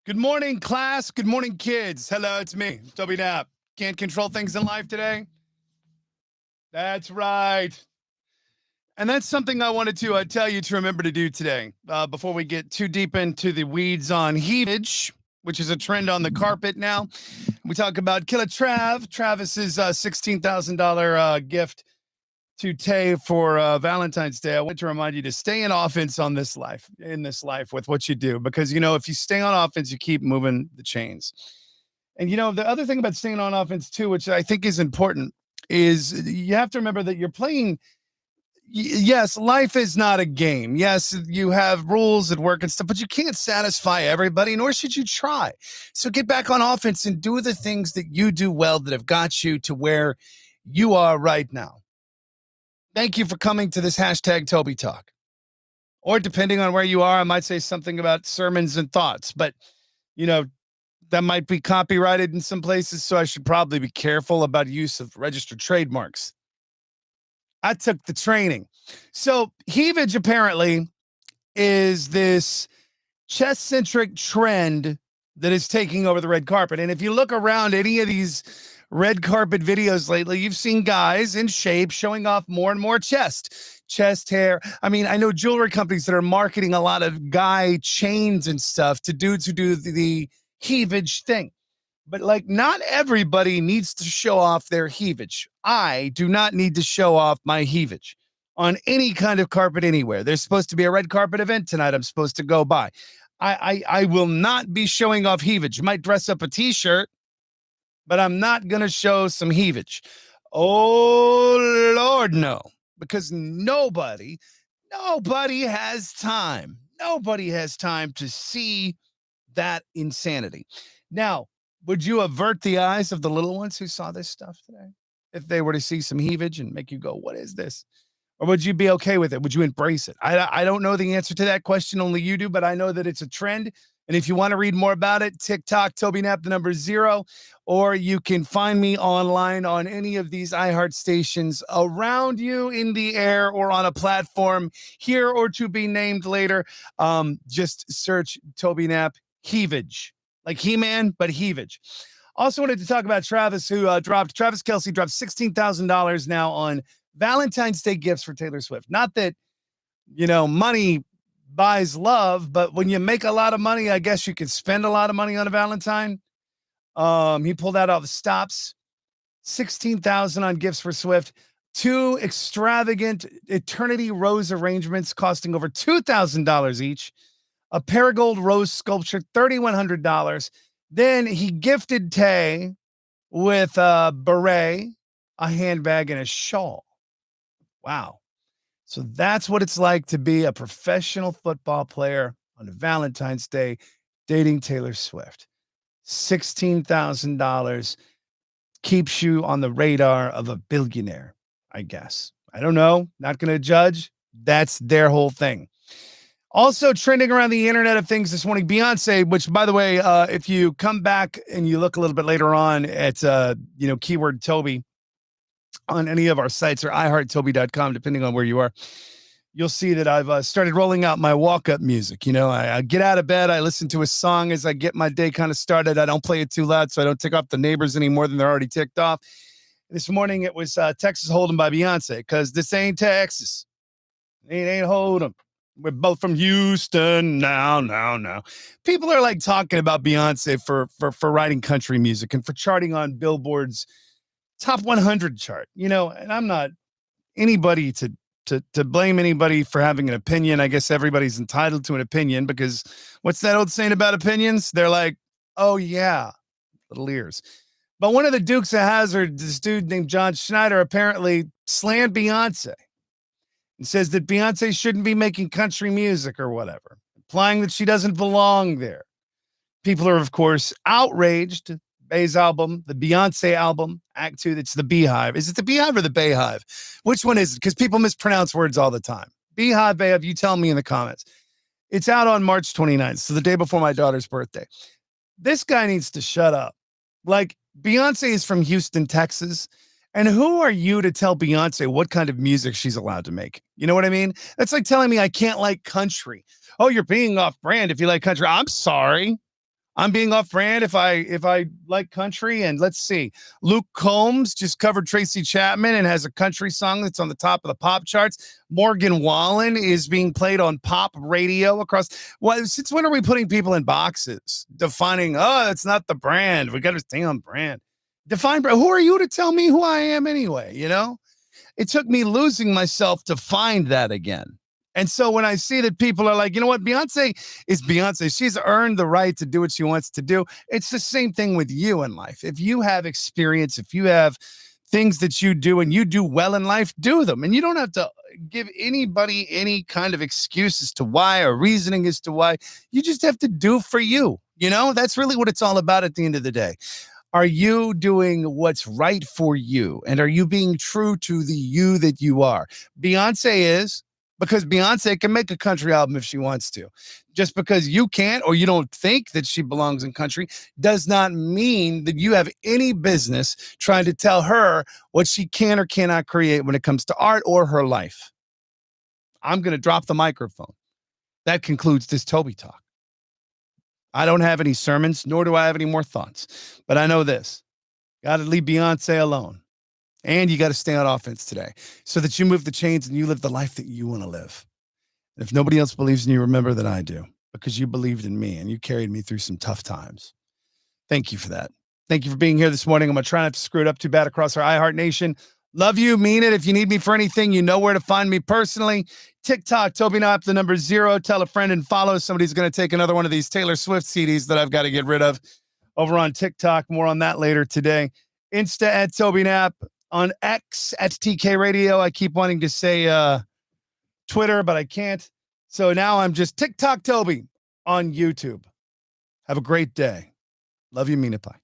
Good morning, class. Good morning, kids. Hello, it's me, Toby Knapp. Can't control things in life today? That's right. And that's something I wanted to tell you to remember to do today before we get too deep into the weeds on He-vage, which is a trend on the carpet now. We talk about Killer Travis's $16,000 gift to Tay for Valentine's Day. I want to remind you to stay in offense in this life with what you do, because, if you stay on offense, you keep moving the chains. And, the other thing about staying on offense too, which I think is important, is you have to remember that you're playing. Yes, life is not a game. Yes, you have rules at work and stuff, but you can't satisfy everybody, nor should you try. So get back on offense and do the things that you do well that have got you to where you are right now. Thank you for coming to this hashtag Toby Talk. Or depending on where you are, I might say something about sermons and thoughts, but that might be copyrighted in some places, so I should probably be careful about use of registered trademarks. I took the training. So He-vage apparently is this chest-centric trend that is taking over the red carpet. And if you look around any of these red carpet videos lately, you've seen guys in shape showing off more and more chest hair. I mean, I know jewelry companies that are marketing a lot of guy chains and stuff to dudes who do the He-vage thing. But not everybody needs to show off their He-vage. I do not need to show off my He-vage on any kind of carpet anywhere. There's supposed to be a red carpet event tonight I'm supposed to go by. I will not be showing off He-vage. Might dress up a t-shirt, but I'm not going to show some He-vage. Oh, Lord, no. Because nobody has time. Nobody has time to see that insanity. Now, would you avert the eyes of the little ones who saw this stuff today if they were to see some He-vage and make you go, what is this? Or would you be okay with it? Would you embrace it? I don't know the answer to that question. Only you do, but I know that it's a trend. And if you want to read more about it, TikTok, Toby Knapp, the number 0, or you can find me online on any of these iHeart stations around you in the air or on a platform here or to be named later. Just search Toby Knapp He-vage, like He-Man, but He-vage. Also wanted to talk about Travis, who Travis Kelce dropped $16,000 now on Valentine's Day gifts for Taylor Swift. Not that, money buys love, but when you make a lot of money, I guess you can spend a lot of money on a Valentine. He pulled out all the stops, $16,000 on gifts for Swift, 2 extravagant Eternity Rose arrangements costing over $2,000 each, a Paragold rose sculpture, $3,100. Then he gifted Tay with a beret, a handbag, and a shawl. Wow. So that's what it's like to be a professional football player on Valentine's Day dating Taylor Swift. $16,000 keeps you on the radar of a billionaire, I guess. I don't know. Not going to judge. That's their whole thing. Also trending around the internet of things this morning, Beyoncé, which, by the way, if you come back and you look a little bit later on at, keyword Toby on any of our sites or iHeartToby.com, depending on where you are, you'll see that I've started rolling out my walk-up music. I get out of bed, I listen to a song as I get my day kind of started. I don't play it too loud so I don't tick off the neighbors any more than they're already ticked off. This morning it was Texas Hold'em by Beyoncé, because this ain't Texas. It ain't Hold'em. We're both from Houston now. People are talking about Beyoncé for writing country music and for charting on Billboard's top 100 chart, and I'm not anybody to blame anybody for having an opinion. I guess everybody's entitled to an opinion, because what's that old saying about opinions? They're like, oh yeah, little ears. But one of the Dukes of Hazzard, this dude named John Schneider, apparently slammed Beyoncé and says that Beyoncé shouldn't be making country music or whatever, implying that she doesn't belong there. People are, of course, outraged. Bay's album, the Beyoncé album, Act 2, that's the Beehive. Is it the Beehive or the Bayhive? Which one is it? Because people mispronounce words all the time. Beehive, Bayhive, you tell me in the comments. It's out on March 29th, so the day before my daughter's birthday. This guy needs to shut up. Beyoncé is from Houston, Texas. And who are you to tell Beyoncé what kind of music she's allowed to make? You know what I mean? That's like telling me I can't like country. Oh, you're being off brand if you like country. I'm sorry. I'm being off brand if I like country. And let's see, Luke Combs just covered Tracy Chapman and has a country song that's on the top of the pop charts. Morgan Wallen is being played on pop radio across. Well, since when are we putting people in boxes? Defining, oh, that's not the brand. We got to stay on brand. Define brand. Who are you to tell me who I am anyway? It took me losing myself to find that again. And so when I see that people are like, you know what, Beyonce is Beyonce. She's earned the right to do what she wants to do. It's the same thing with you in life. If you have experience, if you have things that you do and you do well in life, do them. And you don't have to give anybody any kind of excuse as to why or reasoning as to why. You just have to do for you. That's really what it's all about at the end of the day. Are you doing what's right for you? And are you being true to the you that you are? Beyonce is, because Beyonce can make a country album if she wants to. Just because you can't or you don't think that she belongs in country does not mean that you have any business trying to tell her what she can or cannot create when it comes to art or her life. I'm going to drop the microphone. That concludes this Toby Talk. I don't have any sermons, nor do I have any more thoughts. But I know this. Got to leave Beyonce alone. And you got to stay on offense today so that you move the chains and you live the life that you want to live. And if nobody else believes in you, remember that I do, because you believed in me and you carried me through some tough times. Thank you for that. Thank you for being here this morning. I'm going to try not to screw it up too bad across our iHeart Nation. Love you, mean it. If you need me for anything, you know where to find me personally. TikTok, Toby Knopp, the number 0. Tell a friend and follow. Somebody's going to take another one of these Taylor Swift CDs that I've got to get rid of over on TikTok. More on that later today. Insta at Toby Knopp. On X at TK Radio. I keep wanting to say Twitter, but I can't. So now I'm just TikTok Toby on YouTube. Have a great day. Love you, Mina Pie.